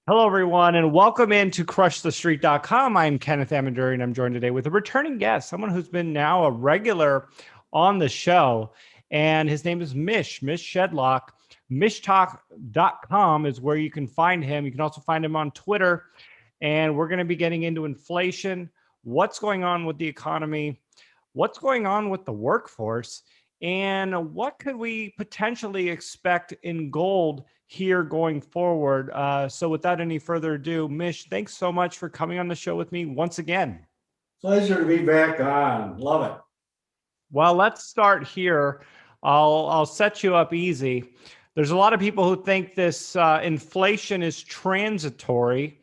Hello, everyone, and welcome into crushthestreet.com. I'm Kenneth Amaduri, and I'm joined today with a returning guest, someone who's been now a regular on the show, and his name is Mish Shedlock. Mishtalk.com is where you can find him. You can also find him on Twitter, and we're going to be getting into inflation, what's going on with the economy, what's going on with the workforce, and what could we potentially expect in gold here going forward. So without any further ado, Mish, thanks so much for coming on the show with me once again. Pleasure to be back on. Love it. Well, let's start here. I'll set you up easy. There's a lot of people who think this inflation is transitory.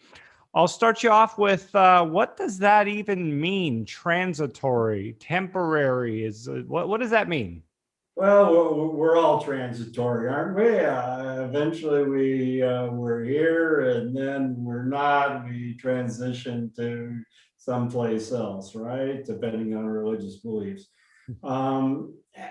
I'll start you off with what does that even mean? Transitory, temporary is what does that mean? Well, we're all transitory, aren't we? Eventually, we're here, and then we're not. We transition to someplace else, right? Depending on religious beliefs.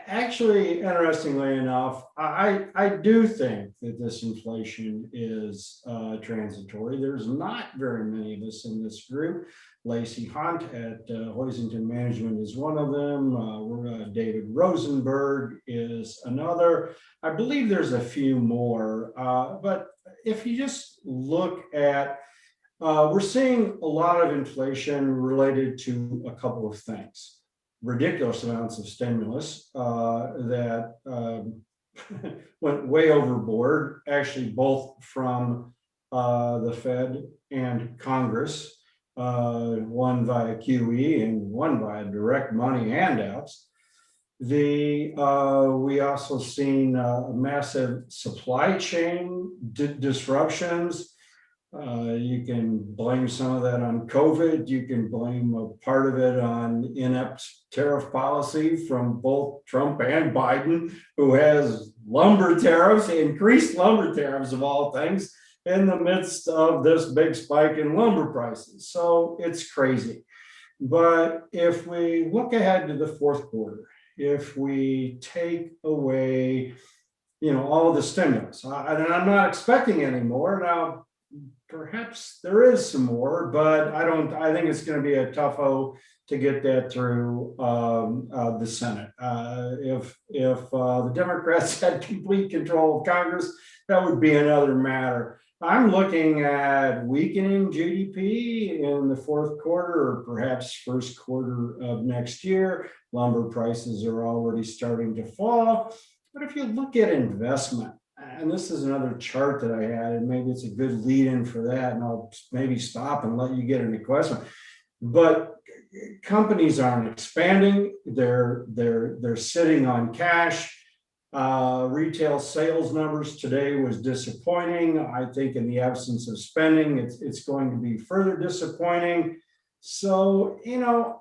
Actually, interestingly enough, I do think that this inflation is transitory. There's not very many of us in this group. Lacey Hunt at Hoisington Management is one of them. David Rosenberg is another. I believe there's a few more. But if you just look at, we're seeing a lot of inflation related to a couple of things. Ridiculous amounts of stimulus that went way overboard, actually, both from the Fed and Congress, one via QE and one via direct money handouts. We also seen massive supply chain disruptions. You can blame some of that on COVID. You can blame a part of it on inept tariff policy from both Trump and Biden, who has lumber tariffs, increased lumber tariffs of all things, in the midst of this big spike in lumber prices. So it's crazy. But if we look ahead to the fourth quarter, if we take away, all of the stimulus, and I'm not expecting any more now. Perhaps there is some more, but I don't. I think it's going to be a tough to get that through the Senate. If the Democrats had complete control of Congress, that would be another matter. I'm looking at weakening GDP in the fourth quarter or perhaps first quarter of next year. Lumber prices are already starting to fall. But if you look at investment, and this is another chart that I had, and maybe it's a good lead in for that, and I'll maybe stop and let you get into question. But companies aren't expanding; they're sitting on cash. Retail sales numbers today was disappointing. I think in the absence of spending, it's going to be further disappointing. So,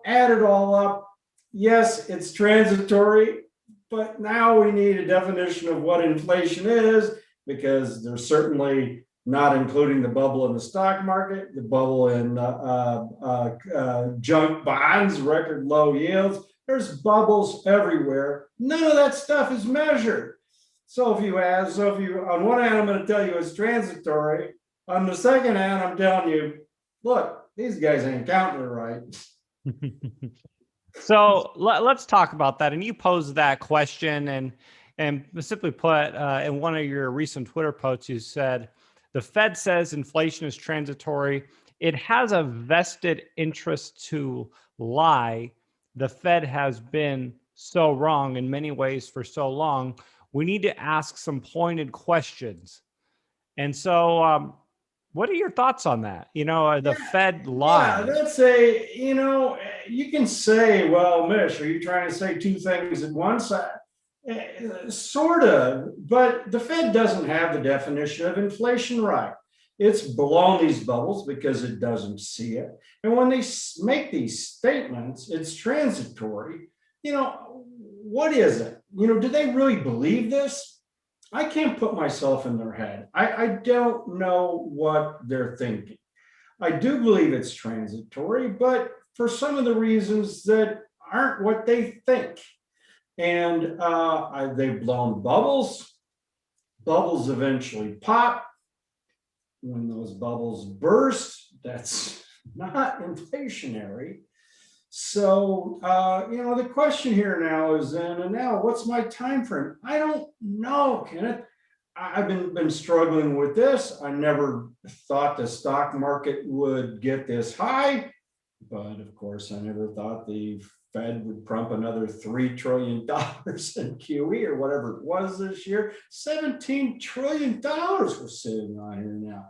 add it all up. Yes, it's transitory, but now we need a definition of what inflation is, because they're certainly not including the bubble in the stock market, the bubble in junk bonds, record low yields. There's bubbles everywhere. None of that stuff is measured. So if you, on one hand, I'm going to tell you it's transitory. On the second hand, I'm telling you, look, these guys ain't counting it right. So let's talk about that. And you posed that question, and simply put, in one of your recent Twitter posts, you said the Fed says inflation is transitory. It has a vested interest to lie. The Fed has been so wrong in many ways for so long. We need to ask some pointed questions. And so, what are your thoughts on that? Are the Yeah, Fed yeah, lying? that's a, you can say, well, Mish, are you trying to say two things at once? Sort of, but the Fed doesn't have the definition of inflation right. It's blown these bubbles because it doesn't see it. And when they make these statements, it's transitory. What is it? Do they really believe this? I can't put myself in their head. I don't know what they're thinking. I do believe it's transitory, but for some of the reasons that aren't what they think. And they've blown bubbles. Bubbles eventually pop. when those bubbles burst, that's not inflationary. So, the question here now is then, and now what's my time frame? I don't know, Kenneth. I've been struggling with this. I never thought the stock market would get this high, but of course, I never thought the Fed would pump another $3 trillion in QE or whatever it was this year. $17 trillion we're sitting on here now.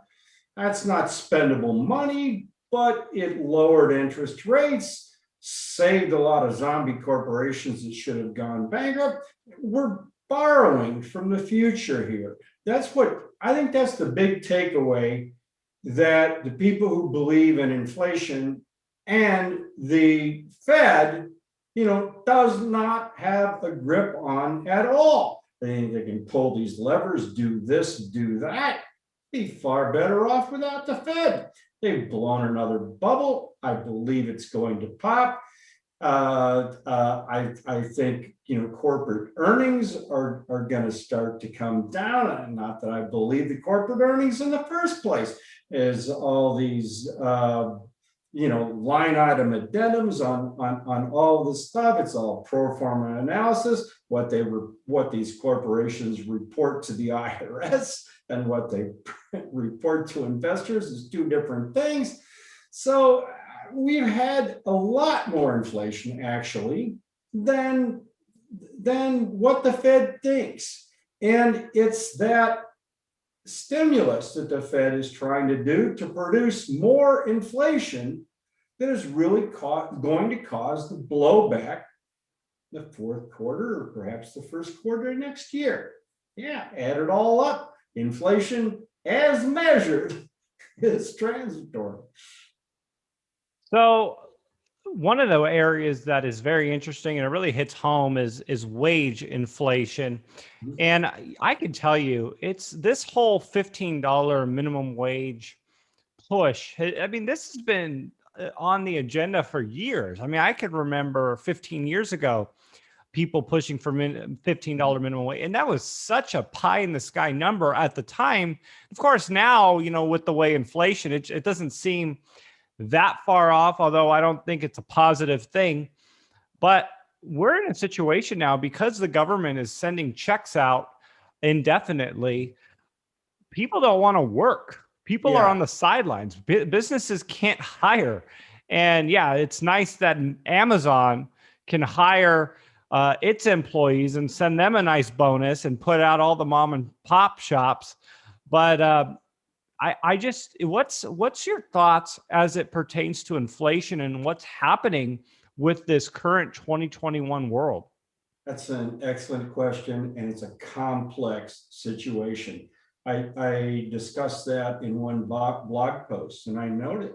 That's not spendable money, but it lowered interest rates, saved a lot of zombie corporations that should have gone bankrupt. We're borrowing from the future here. That's what I think that's the big takeaway, that the people who believe in inflation and the Fed, does not have a grip on at all. They think they can pull these levers, do this, do that. Be far better off without the Fed. They've blown another bubble. I believe it's going to pop. I think corporate earnings are going to start to come down. Not that I believe the corporate earnings in the first place, is all these line item addendums on all this stuff. It's all pro forma analysis. What these corporations report to the IRS and what they report to investors is two different things. So we've had a lot more inflation actually than what the Fed thinks. And it's that stimulus that the Fed is trying to do to produce more inflation that is really going to cause the blowback the fourth quarter or perhaps the first quarter of next year. Yeah, add it all up. Inflation as measured is transitory. So one of the areas that is very interesting and it really hits home is wage inflation. And I can tell you, it's this whole $15 minimum wage push. I mean, this has been on the agenda for years. I mean, I could remember 15 years ago, people pushing for $15 minimum wage. And that was such a pie in the sky number at the time. Of course, now, with the way inflation, it doesn't seem that far off, although I don't think it's a positive thing. But we're in a situation now because the government is sending checks out indefinitely. People don't want to work. People are on the sidelines. Businesses can't hire. And yeah, it's nice that Amazon can hire its employees and send them a nice bonus and put out all the mom and pop shops. But what's your thoughts as it pertains to inflation and what's happening with this current 2021 world? That's an excellent question, and it's a complex situation. I discussed that in one blog post, and I noted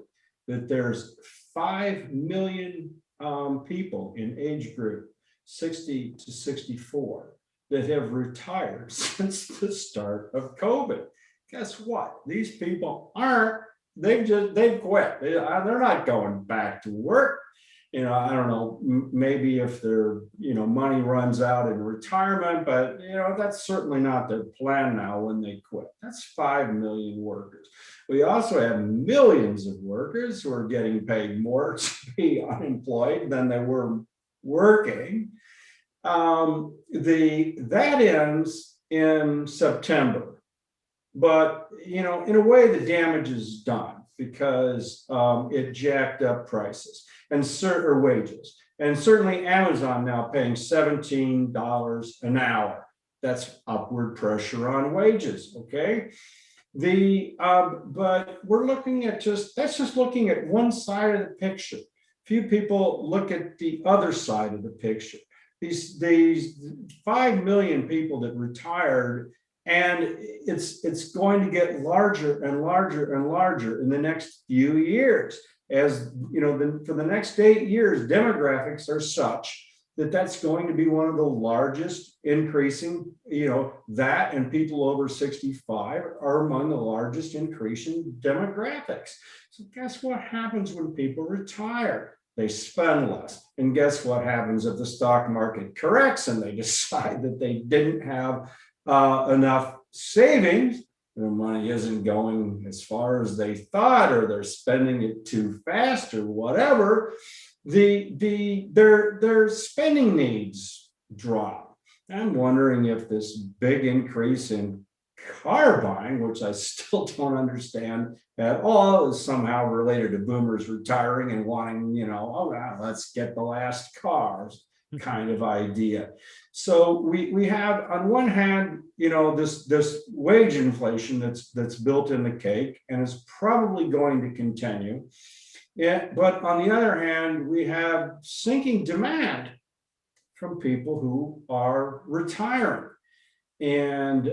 that there's 5 million people in age group 60 to 64 that have retired since the start of COVID. Guess what? These people they've quit. They're not going back to work. I don't know, maybe if their, money runs out in retirement, but, that's certainly not their plan now when they quit. That's 5 million workers. We also have millions of workers who are getting paid more to be unemployed than they were working. That ends in September. But, in a way, the damage is done because it jacked up prices and wages. And certainly Amazon now paying $17 an hour. That's upward pressure on wages, okay? But we're looking at that's just looking at one side of the picture. Few people look at the other side of the picture. These 5 million people that retired, and it's going to get larger and larger and larger in the next few years. As for the next 8 years, demographics are such that that's going to be one of the largest increasing, that and people over 65 are among the largest increasing demographics. So guess what happens when people retire? They spend less. And guess what happens if the stock market corrects and they decide that they didn't have enough savings? the money isn't going as far as they thought, or they're spending it too fast, or whatever, their spending needs drop. I'm wondering if this big increase in car buying, which I still don't understand at all, is somehow related to boomers retiring and wanting, oh, wow, let's get the last cars kind of idea. So we have, on one hand, this wage inflation that's built in the cake and is probably going to continue. Yeah, but on the other hand, we have sinking demand from people who are retiring. And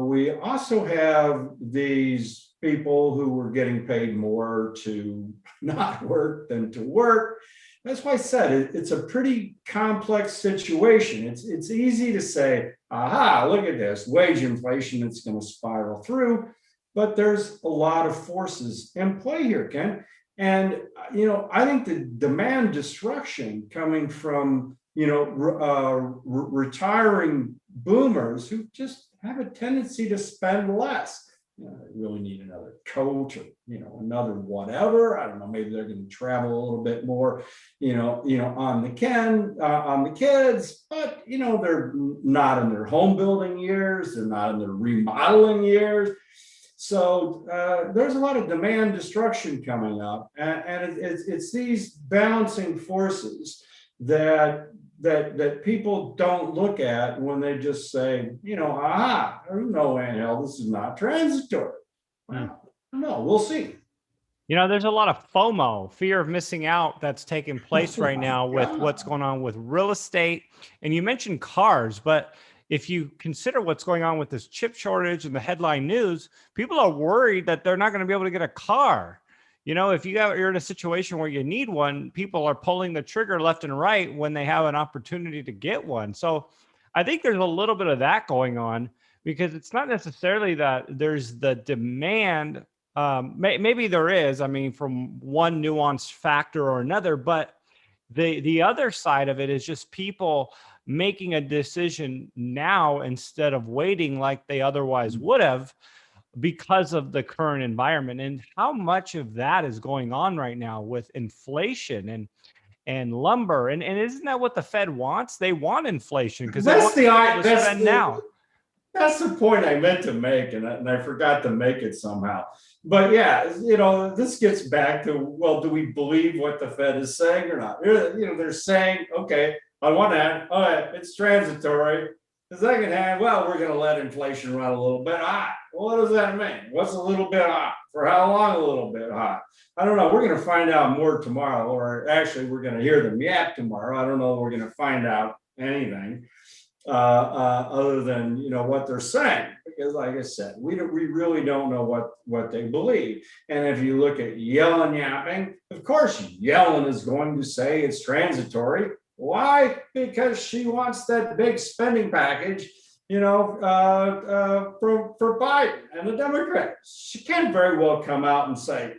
we also have these people who were getting paid more to not work than to work. That's why I said it's a pretty complex situation. It's easy to say, aha, look at this, wage inflation, it's going to spiral through. But there's a lot of forces in play here, Ken. And, I think the demand destruction coming from, retiring boomers who just have a tendency to spend less. They really need another coat, or another whatever. I don't know. Maybe they're going to travel a little bit more, on the kids. But they're not in their home building years. They're not in their remodeling years. So there's a lot of demand destruction coming up, and it's these balancing forces that people don't look at when they just say, aha, no way in hell, this is not transitory. Well, no, we'll see. There's a lot of FOMO, fear of missing out, that's taking place right now with what's going on with real estate. And you mentioned cars, but if you consider what's going on with this chip shortage and the headline news, people are worried that they're not going to be able to get a car. If you're in a situation where you need one, people are pulling the trigger left and right when they have an opportunity to get one. So I think there's a little bit of that going on, because it's not necessarily that there's the demand. Maybe there is, from one nuanced factor or another, but the other side of it is just people making a decision now instead of waiting like they otherwise would have, because of the current environment. And how much of that is going on right now with inflation and lumber, and isn't that what the Fed wants? They want inflation because they want people to spend now. That's the point I meant to make, and I forgot to make it somehow. But yeah, this gets back to, well, do we believe what the Fed is saying or not? They're saying, okay, on one hand, all right, it's transitory. The second hand, well, we're going to let inflation run a little bit hot. Well, what does that mean? What's a little bit hot? For how long a little bit hot? I don't know. We're going to find out more tomorrow, or actually, we're going to hear them yap tomorrow. I don't know if we're going to find out anything other than what they're saying, because, like I said, we really don't know what they believe. And if you look at Yellen yapping, of course, Yellen is going to say it's transitory. Why? Because she wants that big spending package, for Biden and the Democrats. She can't very well come out and say,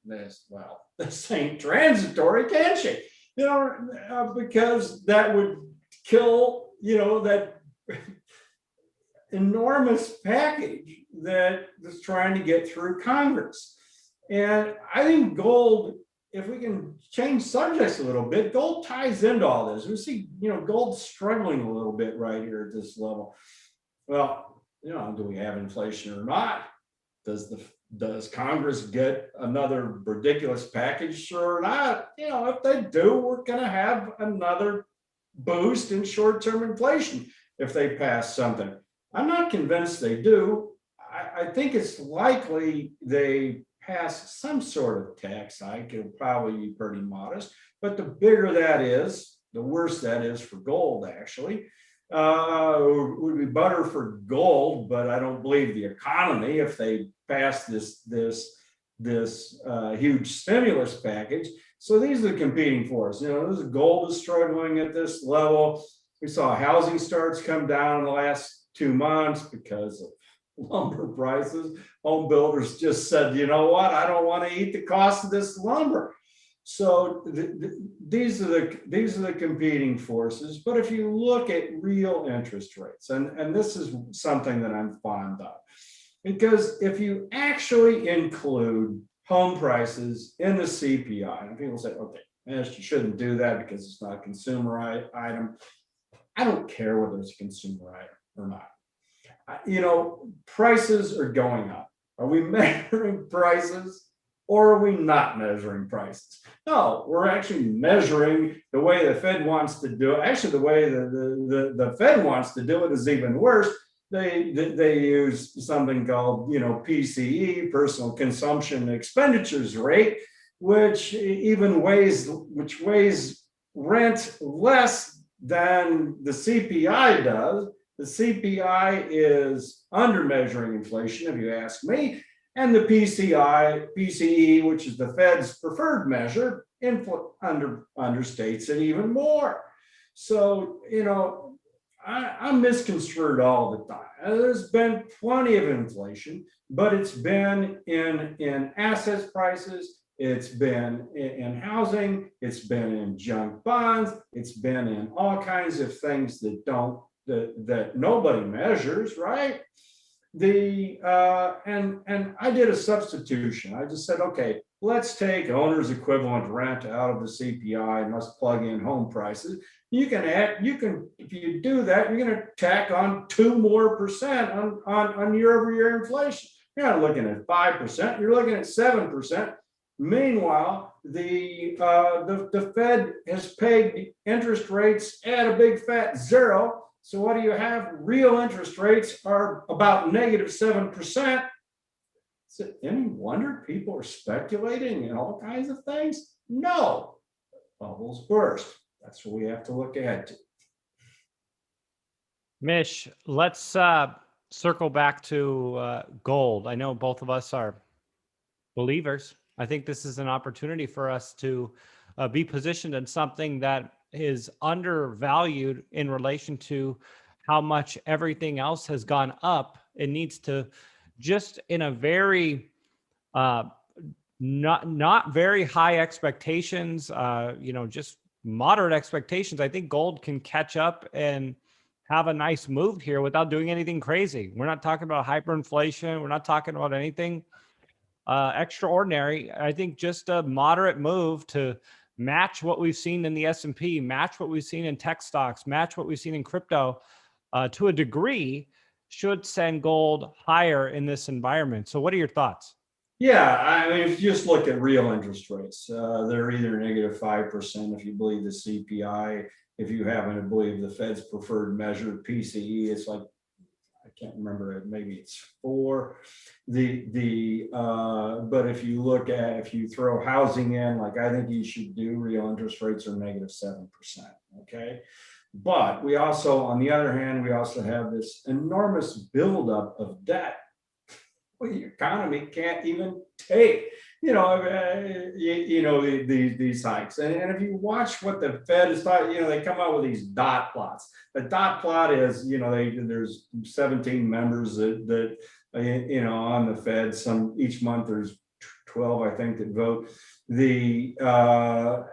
this ain't transitory, can she? Because that would kill, that enormous package that is trying to get through Congress. And I think gold, if we can change subjects a little bit, gold ties into all this. We see, gold struggling a little bit right here at this level. Well, do we have inflation or not? Does Congress get another ridiculous package? Sure or not? If they do, we're going to have another boost in short-term inflation if they pass something. I'm not convinced they do. I think it's likely they pass some sort of tax hike. It'll probably be pretty modest, but the bigger that is, the worse that is for gold, actually. It would be better for gold, but I don't believe the economy if they pass this huge stimulus package. So these are the competing forces. Gold is struggling at this level. We saw housing starts come down in the last 2 months because of lumber prices. Home builders just said, you know what, I don't want to eat the cost of this lumber. So these are the competing forces. But if you look at real interest rates, and this is something that I'm fond of, Because if you actually include home prices in the CPI, and people say, okay, you shouldn't do that because it's not a consumer item. I don't care whether it's a consumer item or not. Prices are going up. Are we measuring prices or are we not measuring prices? No, we're actually measuring the way the Fed wants to do it. Actually, the way the Fed wants to do it is even worse. They use something called PCE, personal consumption expenditures rate, which weighs rent less than the CPI does. The CPI is under measuring inflation, if you ask me, and the PCE, which is the Fed's preferred measure, understates it even more. So, I'm misconstrued all the time. There's been plenty of inflation, but it's been in assets prices, it's been in housing, it's been in junk bonds, it's been in all kinds of things that nobody measures, right? And I did a substitution. I just said, okay, let's take owner's equivalent rent out of the CPI and let's plug in home prices. If you do that, you're going to tack on 2% more on year-over-year inflation. You're not looking at 5%, you're looking at 7%. Meanwhile, the Fed has pegged interest rates at a big fat zero. So what do you have? Real interest rates are about -7%. Is it any wonder people are speculating in all kinds of things? No. Bubbles burst. That's what we have to look ahead to. Mish, let's circle back to gold. I know both of us are believers. I think this is an opportunity for us to be positioned in something that is undervalued in relation to how much everything else has gone up. It needs to, just in a very not very high expectations, just moderate expectations. I think gold can catch up and have a nice move here without doing anything crazy. We're not talking about hyperinflation. We're not talking about anything extraordinary. I think just a moderate move to match what we've seen in the S&P, match what we've seen in tech stocks, match what we've seen in crypto to a degree should send gold higher in this environment. So what are your thoughts? Yeah, I mean, if you just look at real interest rates, they're either -5% if you believe the CPI. If you happen to believe the Fed's preferred measure, PCE, it's like, I can't remember it, maybe it's 4. But if you throw housing in, like I think you should do, real interest rates are -7%. Okay. But we also, on the other hand, we also have this enormous buildup of debt. Well, the economy can't even take, these hikes. And if you watch what the Fed is talking, they come out with these dot plots. The dot plot is, there's 17 members that on the Fed. Each month there's 12, I think, that vote. They go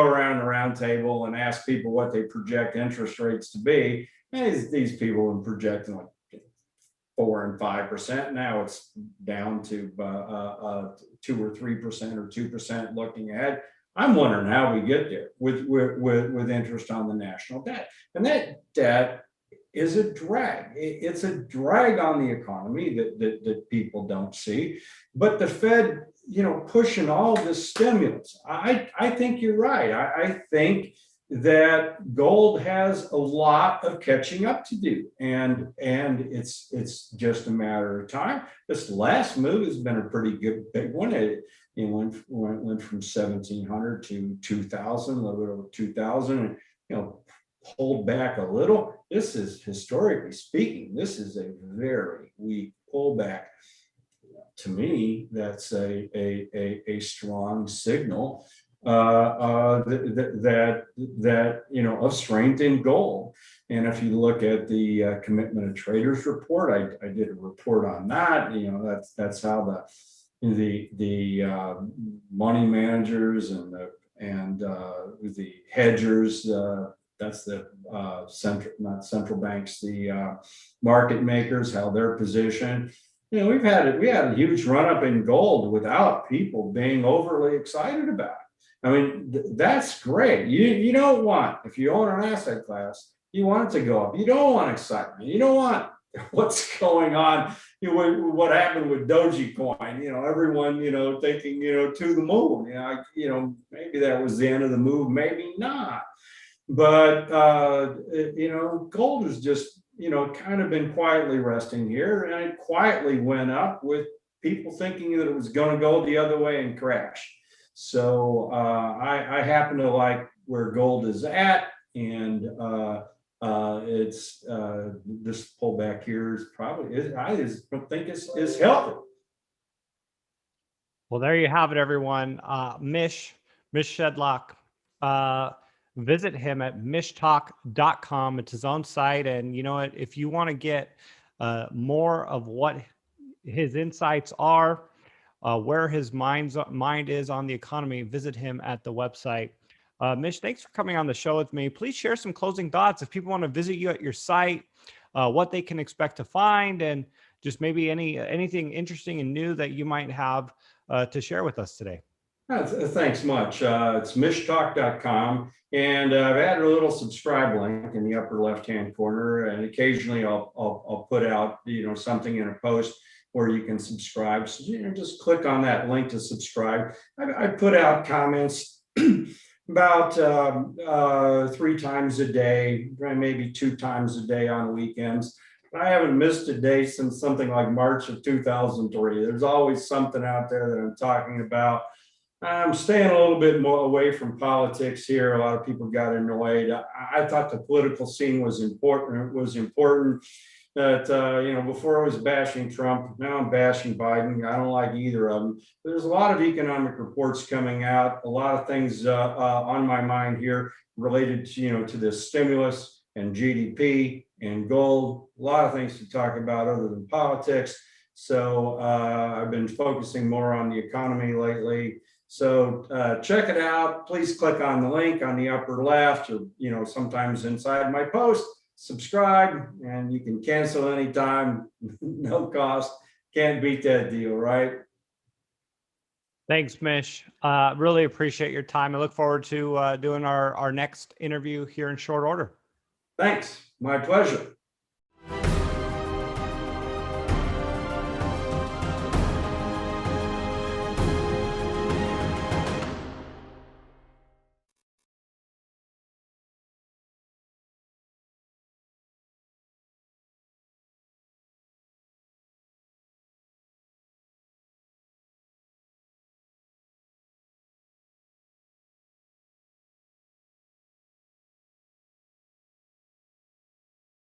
around the round table and ask people what they project interest rates to be. And these people are projecting like 4 and 5%. Now it's down to 2 or 3% or 2% looking ahead. I'm wondering how we get there with interest on the national debt. And that debt is a drag. It's a drag on the economy that people don't see. But the Fed, pushing all this stimulus, I think you're right. I think that gold has a lot of catching up to do, and it's just a matter of time. This last move has been a pretty good big one. It went from 1,700 to 2,000, a little bit over 2,000, and pulled back a little. This is, historically speaking, this is a very weak pullback. To me, that's a strong signal of strength in gold. And if you look at the commitment of traders report, I did a report on that. That's how the money managers and the hedgers, that's the not central banks, the market makers, how they're positioned. You know, we had a huge run up in gold without people being overly excited about it. I mean, that's great. You don't want, if you own an asset class, you want it to go up. You don't want excitement. You don't want what's going on. You know, what happened with Dogecoin, you know, everyone, you know, thinking, you know, to the moon. You know, maybe that was the end of the move, maybe not. But you know, gold has just, you know, kind of been quietly resting here, and it quietly went up with people thinking that it was going to go the other way and crash. So I happen to like where gold is at, and it's this pullback here is probably I just don't think is healthy. Well, there you have it, everyone. Mish Shedlock. Visit him at mishtalk.com. It's his own site. And you know what? If you want to get more of what his insights are, where his mind is on the economy, visit him at the website. Mish, thanks for coming on the show with me. Please share some closing thoughts if people want to visit you at your site, what they can expect to find, and just maybe anything interesting and new that you might have to share with us today. Thanks much. It's mishtalk.com, and I've added a little subscribe link in the upper left-hand corner, and occasionally I'll put out, you know, something in a post where you can subscribe. So, you know, just click on that link to subscribe. I put out comments about 3 times a day, maybe 2 times a day on weekends. I haven't missed a day since something like March of 2003. There's always something out there that I'm talking about. I'm staying a little bit more away from politics here. A lot of people got annoyed. I thought the political scene was important. It was important that, you know, before I was bashing Trump, now I'm bashing Biden. I don't like either of them. There's a lot of economic reports coming out, a lot of things on my mind here related to, you know, to this stimulus and GDP and gold, a lot of things to talk about other than politics. So I've been focusing more on the economy lately. So check it out. Please click on the link on the upper left, or, you know, sometimes inside my post, subscribe, and you can cancel anytime, no cost. Can't beat that deal, right? Thanks, Mish. Really appreciate your time. I look forward to doing our next interview here in short order. Thanks. My pleasure.